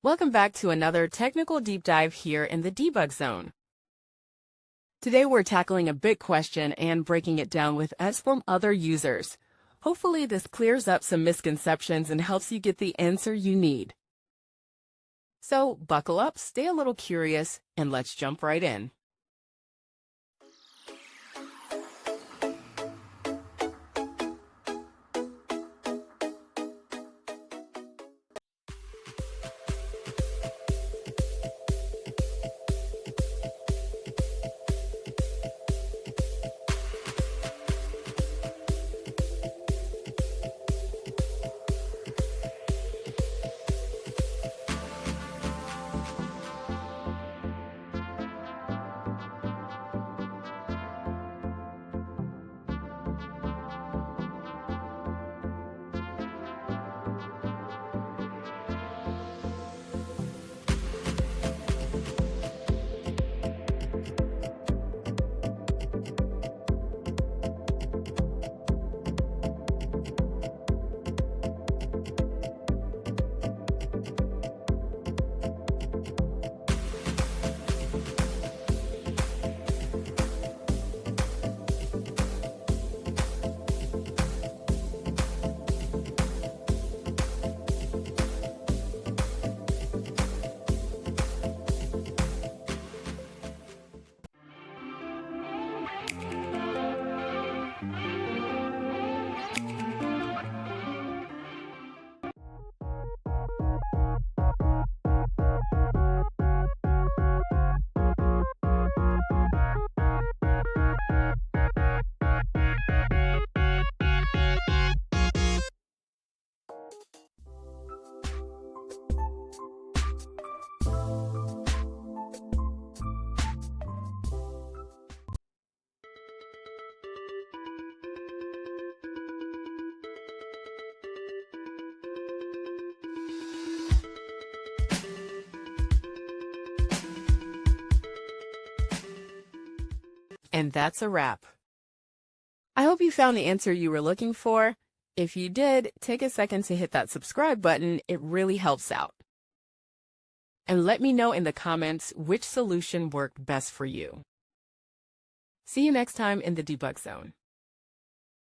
Welcome back to another technical deep dive here in the debug zone. Today we're tackling a big question and breaking it down with us from other users. Hopefully this clears up some misconceptions and helps you get the answer you need. So buckle up, stay a little curious, and let's jump right in. And that's a wrap. I hope you found the answer you were looking for. If you did, take a second to hit that subscribe button. It really helps out. And let me know in the comments which solution worked best for you. See you next time in the debug zone.